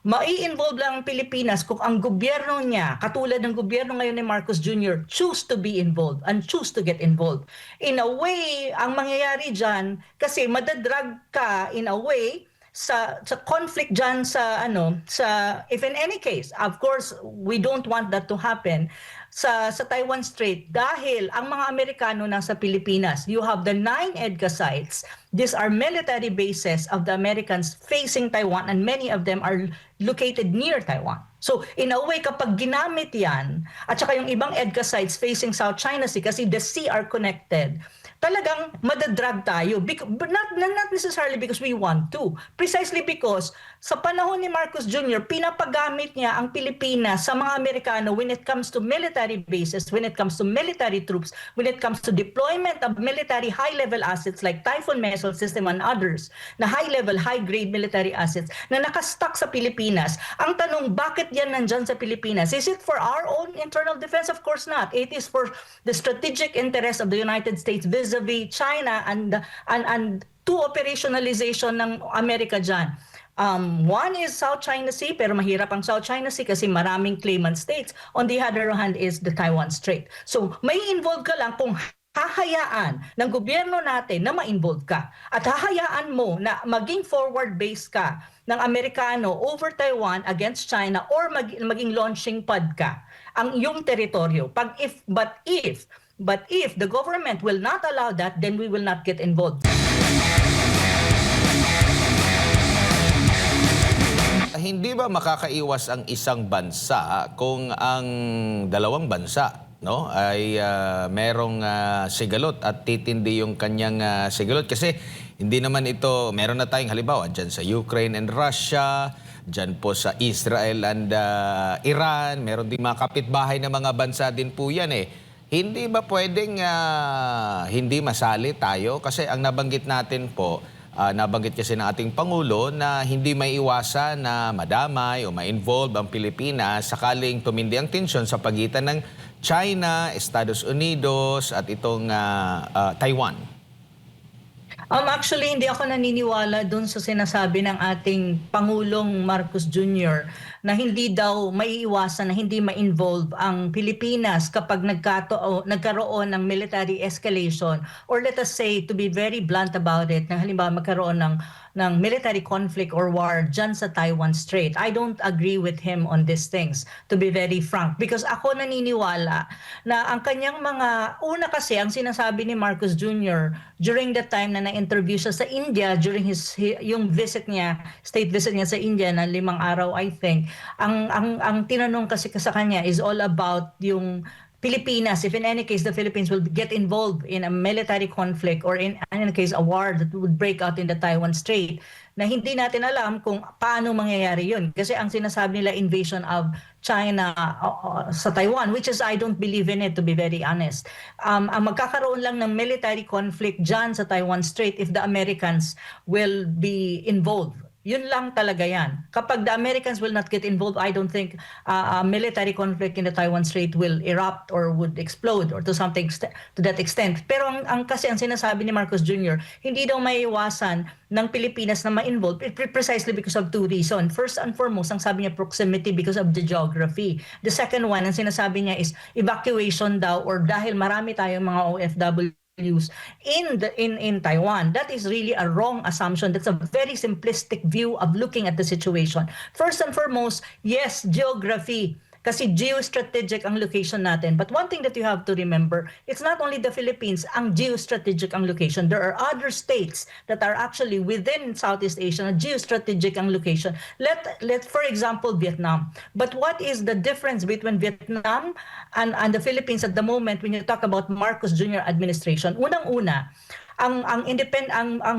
Mai-involve lang ang Pilipinas kung ang gobyerno niya, katulad ng gobyerno ngayon ni Marcos Jr., choose to be involved and choose to get involved. In a way, ang mangyayari dyan, kasi madadrag ka in a way sa conflict dyan sa if in any case, of course we don't want that to happen sa Taiwan Strait, dahil ang mga Amerikano nasa Pilipinas. You have the 9 EDCA sites. These are military bases of the Americans facing Taiwan, and many of them are located near Taiwan. So in a way, kapag ginamit yan, at saka yung ibang EDCA sites facing South China Sea, kasi the sea are connected, talagang madadrag tayo. But not necessarily because we want to. Precisely because sa panahon ni Marcos Jr., pinapagamit niya ang Pilipinas sa mga Amerikano when it comes to military bases, when it comes to military troops, when it comes to deployment of military high-level assets like Typhoon missile system and others, na high-level, high-grade military assets na nakastock sa Pilipinas. Ang tanong, bakit yan nandyan sa Pilipinas? Is it for our own internal defense? Of course not. It is for the strategic interest of the United States vis-a-vis China and to operationalization ng Amerika dyan. One is South China Sea, pero mahirap ang South China Sea kasi maraming claimant states. On the other hand is the Taiwan Strait. So may involve ka lang kung hahayaan ng gobyerno natin na ma-involve ka. At hahayaan mo na maging forward-based ka ng Amerikano over Taiwan against China, or maging launching pad ka ang iyong teritoryo. But if the government will not allow that, then we will not get involved. Hindi ba makakaiwas ang isang bansa kung ang dalawang bansa, no, ay merong sigalot at titindi yung kanyang sigalot? Kasi hindi naman ito, meron na tayong halimbawa dyan sa Ukraine and Russia, dyan po sa Israel and Iran, meron din mga kapitbahay na mga bansa din po yan eh. Hindi ba pwedeng hindi masali tayo? Kasi ang nabanggit natin po, nabanggit kasi ng ating Pangulo na hindi maiiwasan na madamay o ma-involve ang Pilipinas sakaling tumindi ang tensyon sa pagitan ng China, Estados Unidos at itong Taiwan. Actually, hindi ako naniniwala dun sa sinasabi ng ating Pangulong Marcos Jr. na hindi daw maiiwasan na hindi ma-involve ang Pilipinas kapag nagkaroon ng military escalation, or let us say, to be very blunt about it, na halimbawa magkaroon ng military conflict or war dyan sa Taiwan Strait. I don't agree with him on these things, to be very frank. Because ako naniniwala na ang kanyang una kasi, ang sinasabi ni Marcos Jr. during the time na na-interview siya sa India, during yung visit niya, state visit niya sa India na 5 araw, I think, ang tinanong kasi sa kanya is all about yung Pilipinas, if in any case the Philippines will get involved in a military conflict or in any case a war that would break out in the Taiwan Strait, na hindi natin alam kung paano mangyayari yun. Kasi ang sinasabi nila invasion of China sa Taiwan, which is I don't believe in it, to be very honest. Ang magkakaroon lang ng military conflict dyan sa Taiwan Strait if the Americans will be involved. Yun lang talaga yan. Kapag the Americans will not get involved, I don't think a military conflict in the Taiwan Strait will erupt or would explode or to that extent. Pero kasi ang sinasabi ni Marcos Jr., hindi daw maiiwasan ng Pilipinas na ma-involve precisely because of 2 reasons. First and foremost, ang sabi niya proximity because of the geography. The second one, ang sinasabi niya is evacuation daw, or dahil marami tayong mga OFW in Taiwan. That is really a wrong assumption. That's a very simplistic view of looking at the situation. First and foremost, yes, geography. Kasi geostrategic ang location natin. But one thing that you have to remember, it's not only the Philippines ang geostrategic ang location. There are other states that are actually within Southeast Asia na geostrategic ang location. Let for example, Vietnam. But what is the difference between Vietnam and the Philippines at the moment when you talk about Marcos Jr. administration? Unang-una, ang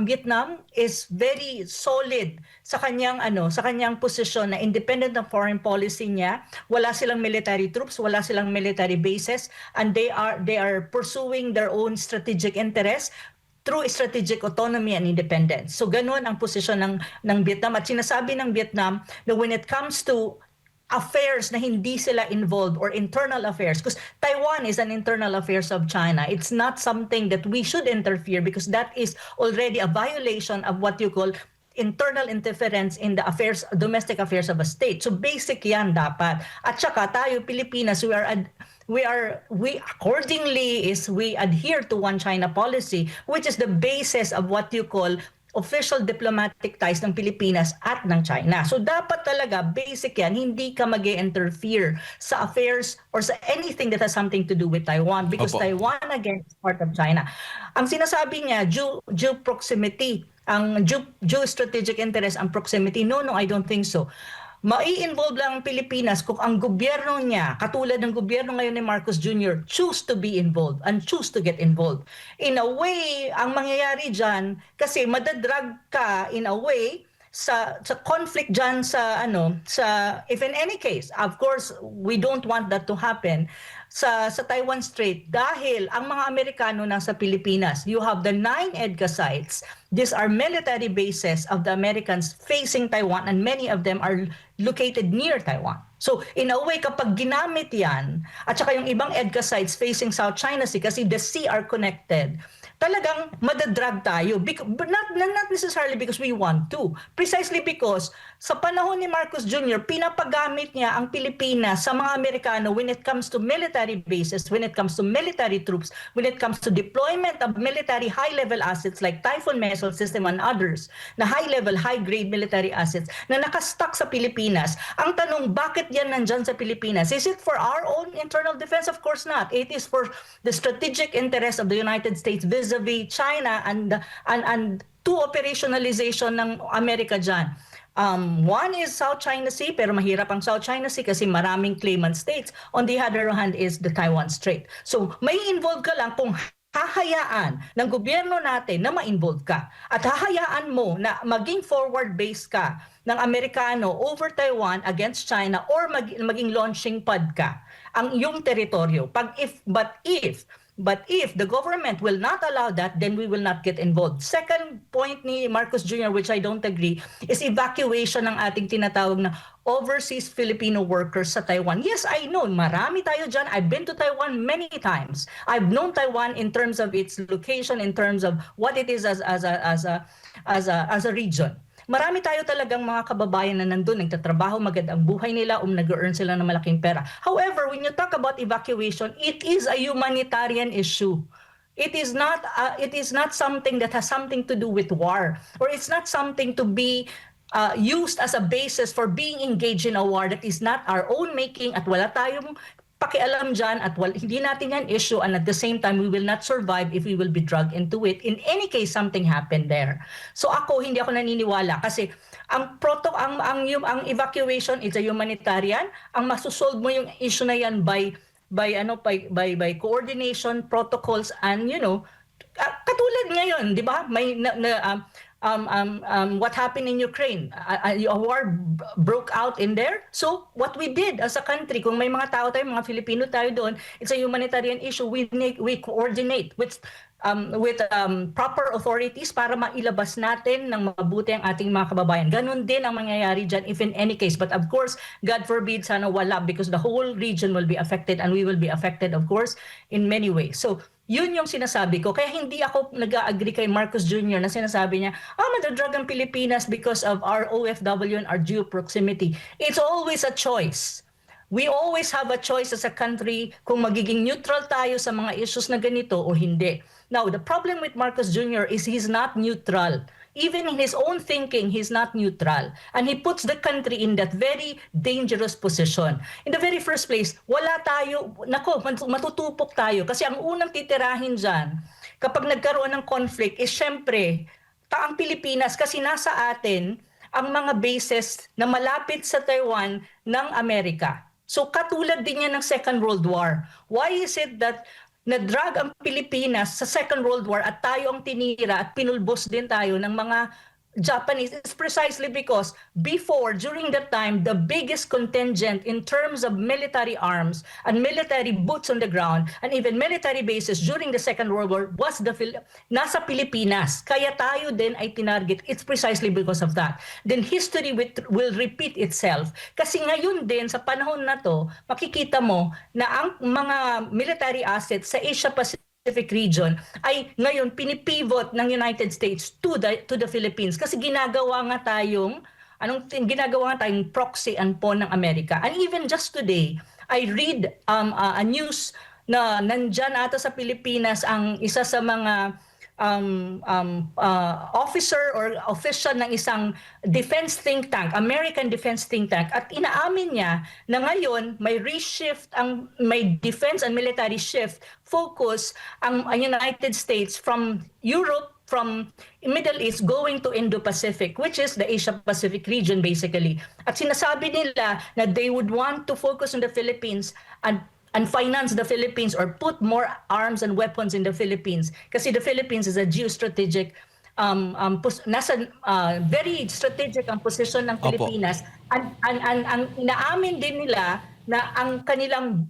Vietnam is very solid sa kanyang posisyon na independent ng foreign policy niya. Wala silang military troops, wala silang military bases, and they are pursuing their own strategic interests through strategic autonomy and independence. So ganun ang posisyon ng Vietnam, at sinasabi ng Vietnam na when it comes to affairs na hindi sila involved, or internal affairs, because Taiwan is an internal affairs of China. It's not something that we should interfere, because that is already a violation of what you call internal interference in the affairs, domestic affairs of a state. So basic yan dapat. At saka tayo Pilipinas, we accordingly is we adhere to one China policy, which is the basis of what you call official diplomatic ties ng Pilipinas at ng China. So dapat talaga basic yan, hindi ka mag-interfere sa affairs or sa anything that has something to do with Taiwan because Opo. Taiwan again is part of China. Ang sinasabi niya, due proximity, ang due strategic interest ang proximity. No, I don't think so. Mai-involve lang ang Pilipinas kung ang gobyerno niya, katulad ng gobyerno ngayon ni Marcos Jr., choose to be involved and choose to get involved. In a way, ang mangyayari dyan, kasi madadrag ka in a way sa conflict dyan if in any case, of course, we don't want that to happen sa Taiwan Strait dahil ang mga Amerikano nasa Pilipinas, you have the 9 EDCA sites. These are military bases of the Americans facing Taiwan and many of them are located near Taiwan. So in a way, kapag ginamit yan, at saka yung ibang EDCA sites facing South China Sea kasi the sea are connected, talagang madadrag tayo. But not necessarily because we want to. Precisely because sa panahon ni Marcos Jr., pinapagamit niya ang Pilipinas sa mga Amerikano when it comes to military bases, when it comes to military troops, when it comes to deployment of military high-level assets like Typhoon missile system and others, na high-level, high-grade military assets na nakastock sa Pilipinas. Ang tanong, bakit yan nandyan sa Pilipinas? Is it for our own internal defense? Of course not. It is for the strategic interest of the United States vis-a-vis China and to operationalization ng Amerika dyan. One is South China Sea, pero mahirap ang South China Sea kasi maraming claimant states. On the other hand is the Taiwan Strait. So may involve ka lang kung hahayaan ng gobyerno natin na ma-involve ka at hahayaan mo na maging forward-based ka ng Amerikano over Taiwan against China or maging launching pad ka ang iyong teritoryo. But if the government will not allow that, then we will not get involved. Second point ni Marcos Jr., which I don't agree, is evacuation ng ating tinatawag na overseas Filipino workers sa Taiwan. Yes, I know, marami tayo dyan. I've been to Taiwan many times. I've known Taiwan in terms of its location, in terms of what it is as a region. Marami tayo talagang mga kababayan na nandun, nagtatrabaho, maganda ang buhay nila, nag-earn sila ng malaking pera. However, when you talk about evacuation, it is a humanitarian issue. It is not something that has something to do with war, or it's not something to be used as a basis for being engaged in a war that is not our own making at wala tayong pakialam dyan at hindi natin yan issue, and at the same time we will not survive if we will be dragged into it. In any case, something happened there. So hindi ako naniniwala kasi ang evacuation is a humanitarian. Ang masusolve mo yung issue na yan by coordination, protocols, and katulad ngayon, di ba? What happened in Ukraine? A war broke out in there. So what we did as a country, kung may mga tao tayo, mga Filipino tayo doon, it's a humanitarian issue. We coordinate with proper authorities para mailabas natin ng mabuti ang ating mga kababayan. Ganon din ang mangyayari dyan if in any case. But of course, God forbid, sana wala, because the whole region will be affected and we will be affected, of course, in many ways. So yun yung sinasabi ko. Kaya hindi ako nag-agree kay Marcos Jr. na sinasabi niya, madadrag ang Pilipinas because of our OFW and our geo proximity. It's always a choice. We always have a choice as a country kung magiging neutral tayo sa mga issues na ganito o hindi. Now, the problem with Marcos Jr. is he's not neutral. Even in his own thinking, he's not neutral. And he puts the country in that very dangerous position. In the very first place, wala tayo, matutupok tayo. Kasi ang unang titirahin dyan, kapag nagkaroon ng conflict, is syempre, ang Pilipinas, kasi nasa atin ang mga bases na malapit sa Taiwan ng Amerika. So katulad din yan ng Second World War. Why is it that na-drag ang Pilipinas sa Second World War at tayo ang tinira at pinulbos din tayo ng mga Japanese? It's precisely because during that time, the biggest contingent in terms of military arms and military boots on the ground and even military bases during the Second World War was nasa Pilipinas. Kaya tayo din ay tinarget. It's precisely because of that. Then history will repeat itself. Kasi ngayon din, sa panahon na to, makikita mo na ang mga military assets sa Asia Pacific Pacific region ay ngayon pinipivot ng United States to the Philippines kasi ginagawa nga tayong proxy and pawn ng Amerika. And even just today, I read a news na nandyan ata sa Pilipinas ang isa sa mga officer or official ng isang defense think tank, American defense think tank, at inaamin niya na ngayon may may defense and military shift focus ang United States from Europe, from Middle East going to Indo-Pacific, which is the Asia-Pacific region basically. At sinasabi nila na they would want to focus on the Philippines and finance the Philippines or put more arms and weapons in the Philippines kasi the Philippines is a geostrategic very strategic ang posisyon ng Pilipinas. Ang inaamin din nila na ang kanilang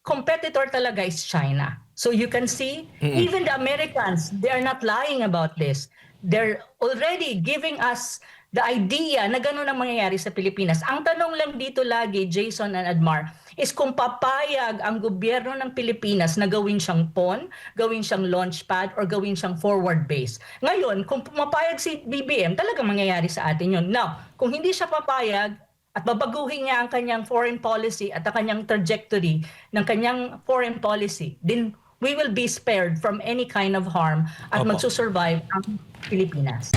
competitor talaga is China. So you can see, even the Americans, they are not lying about this. They're already giving us the idea na gano'n ang mangyayari sa Pilipinas. Ang tanong lang dito lagi, Jason and Admar, is kung papayag ang gobyerno ng Pilipinas na gawin siyang pawn, gawin siyang launchpad, or gawin siyang forward base. Ngayon, kung pumapayag si BBM, talagang mangyayari sa atin yun. Now, kung hindi siya papayag, at babaguhin niya ang kanyang foreign policy at ang kanyang trajectory ng kanyang foreign policy, then we will be spared from any kind of harm at magsusurvive ang Pilipinas.